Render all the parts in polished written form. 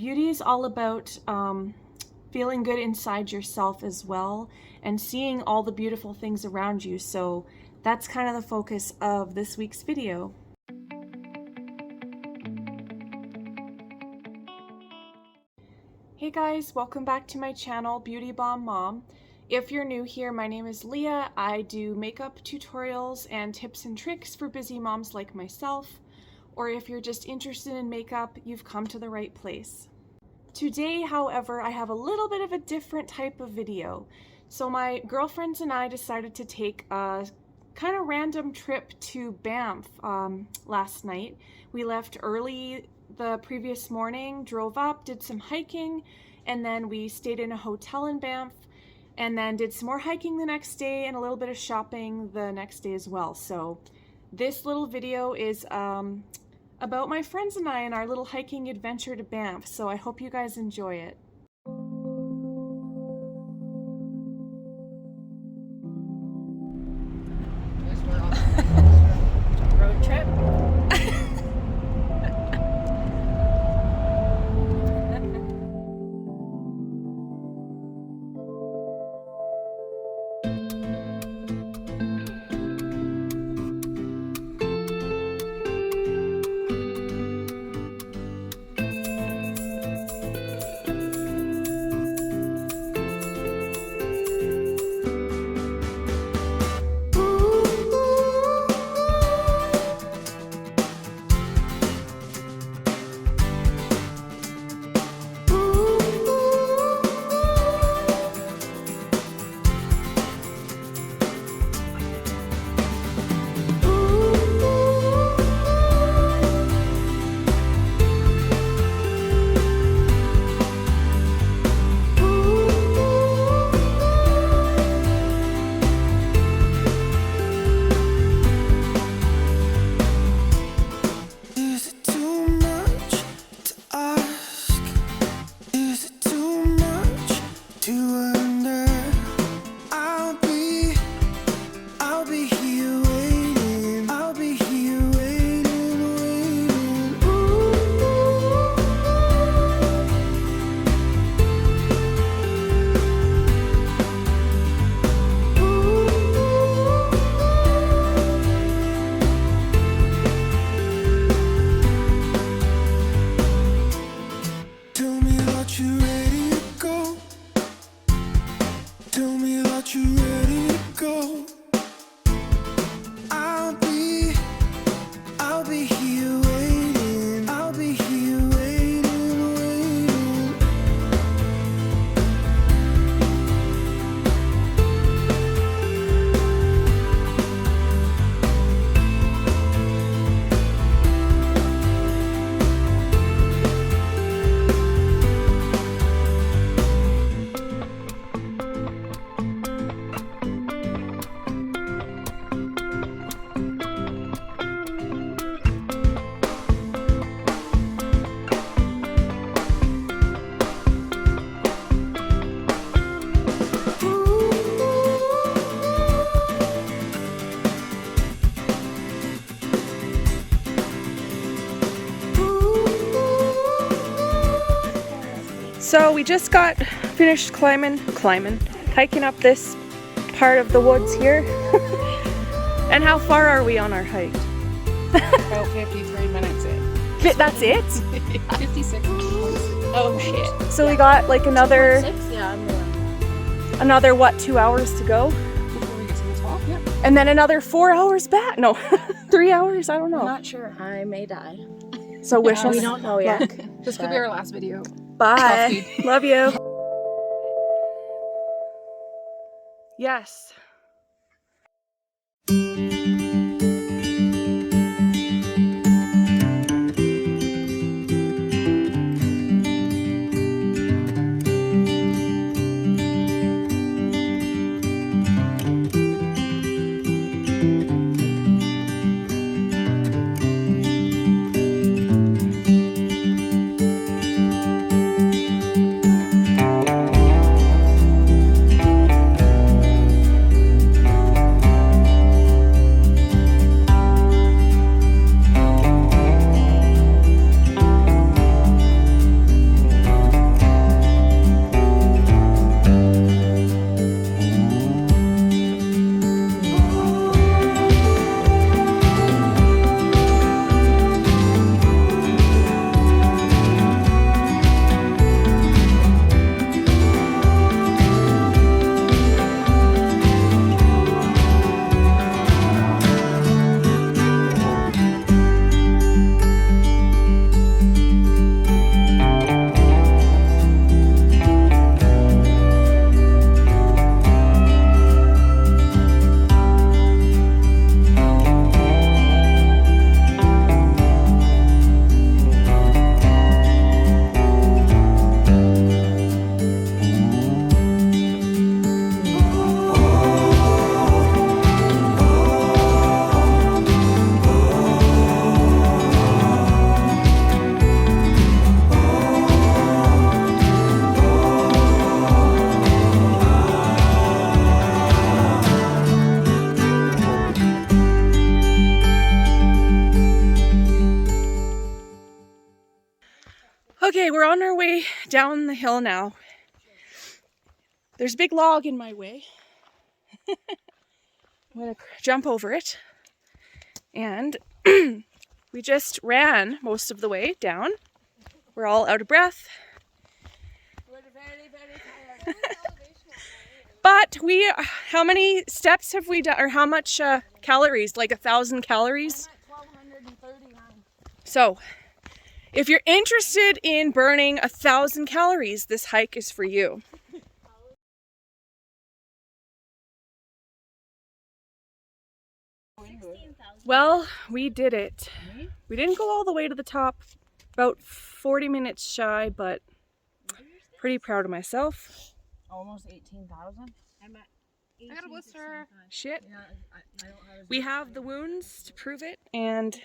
beauty is all about feeling good inside yourself as well and seeing all the beautiful things around you. So that's kind of the focus of this week's video. Hey guys, welcome back to my channel, Beauty Bomb Mom. If you're new here, my name is Leah. I do makeup tutorials and tips and tricks for busy moms like myself. Or if you're just interested in makeup, you've come to the right place. Today, however, I have a little bit of a different type of video. So my girlfriends and I decided to take a kind of random trip to Banff last night. We left early the previous morning, drove up, did some hiking, and then we stayed in a hotel in Banff, and then did some more hiking the next day and a little bit of shopping the next day as well. So this little video is about my friends and I and our little hiking adventure to Banff, so I hope you guys enjoy it. Road trip. So we just got finished hiking up this part of the woods here. And how far are we on our hike? About 53 minutes in. That's it? 56. Oh shit. So we got like another, Yeah, another what, 2 hours to go? before we get to the top, yeah. And then another 4 hours back? No, 3 hours, I don't know. I'm not sure. I may die. So wish us We don't know yet. luck. This could be our last video. Bye. Love you. Yes. Okay, we're on our way down the hill now. There's a big log in my way. I'm gonna jump over it. And we just ran most of the way down. We're all out of breath. We're very, very tired. But how many steps have we done, or how much calories? Like 1,000 calories? I'm at 1,239. So, if you're interested in burning 1,000 calories, this hike is for you. Well, we did it. We didn't go all the way to the top, about 40 minutes shy, but pretty proud of myself. Almost 18,000. I'm at 18, I got a blister. Shit. Yeah, I don't have We have the wounds to prove it, and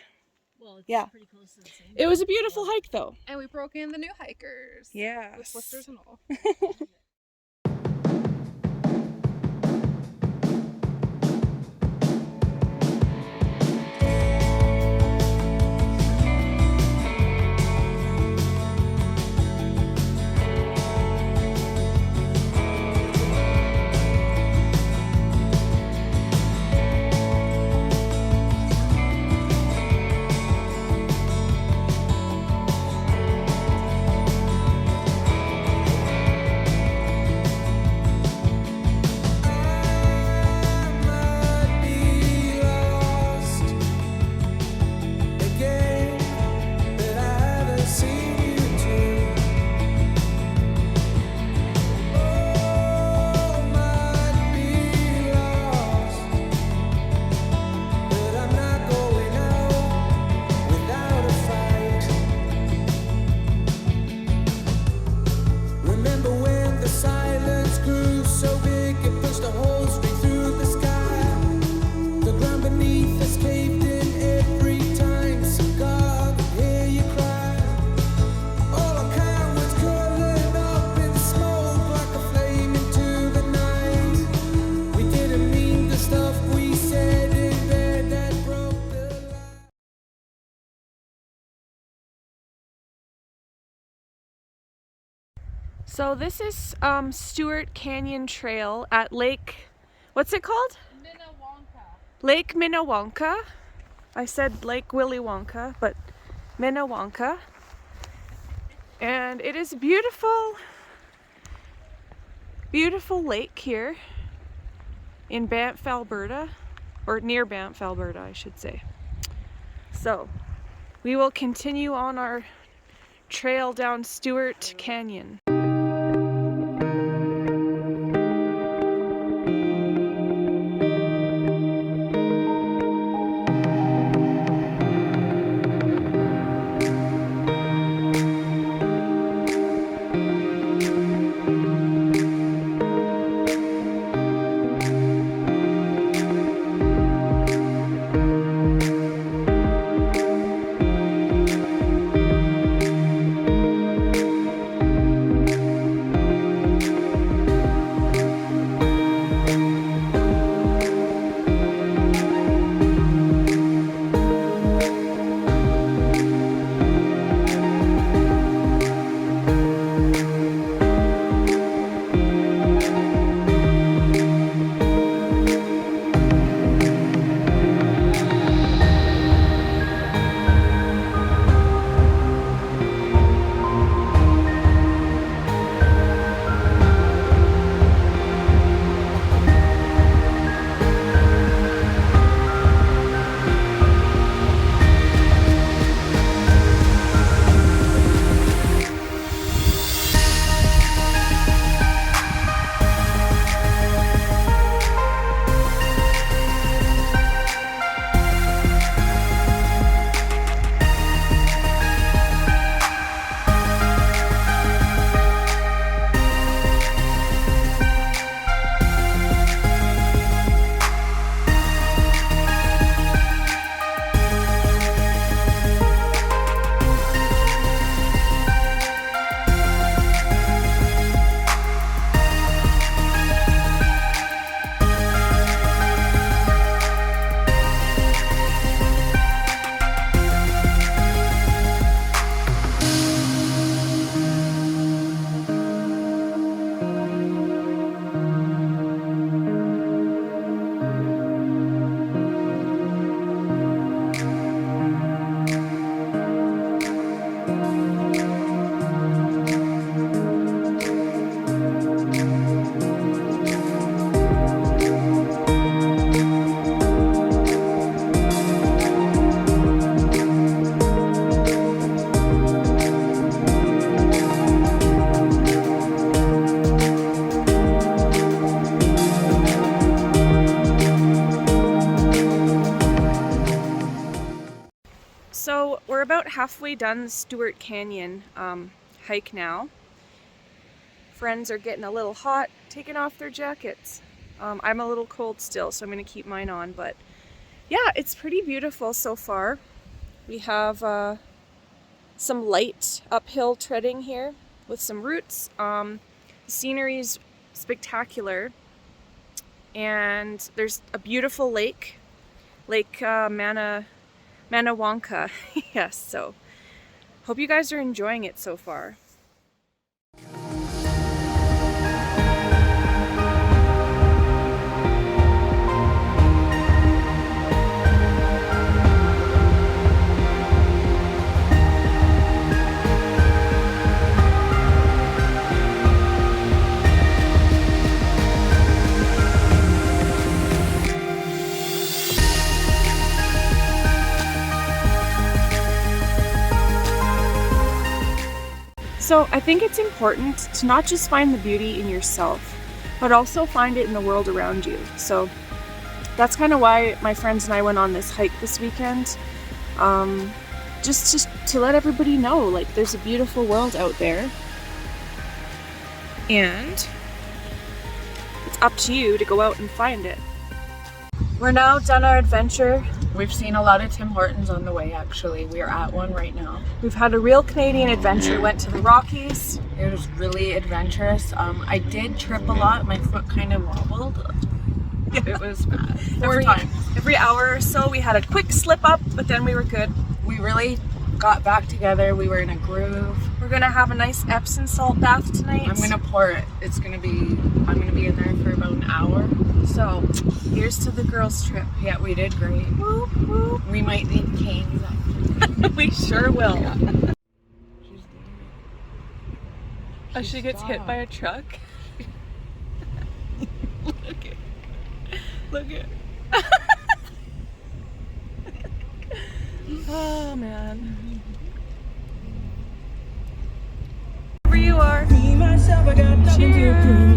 well, it's yeah. pretty close to the same. It was a beautiful hike though. And we broke in the new hikers. Yes. With blisters and all. So this is Stewart Canyon Trail at Lake, what's it called? MINNEWANKA. Lake Minnewanka. I said Lake Willy Wonka, but Minnewanka. And it is a beautiful, beautiful lake here in Banff, Alberta, or near Banff, Alberta, I should say. So we will continue on our trail down Stewart Canyon. halfway done the Stewart Canyon hike now. Friends are getting a little hot, taking off their jackets. I'm a little cold still, so I'm going to keep mine on, but yeah, it's pretty beautiful so far. We have some light uphill treading here with some roots. The scenery's spectacular, and there's a beautiful lake, MINNEWANKA. Yes, so hope you guys are enjoying it so far. So I think it's important to not just find the beauty in yourself, but also find it in the world around you. So that's kind of why my friends and I went on this hike this weekend. Just to let everybody know, like, there's a beautiful world out there. And it's up to you to go out and find it. We're now done our adventure. We've seen a lot of Tim Hortons on the way, actually. We are at one right now. We've had a real Canadian adventure. Went to the Rockies. It was really adventurous. I did trip a lot. My foot kind of wobbled. It was bad. Every hour or so we had a quick slip up, but then we were good. We really got back together. We were in a groove. We're gonna have a nice Epsom salt bath tonight. I'm gonna pour it. I'm gonna be in there for about an hour. So here's to the girls' trip. Yeah, we did great. Whoop, whoop. We might need canes after. We sure will. Yeah. She gets hit by a truck. Look at. Oh man. Wherever you are. Cheers.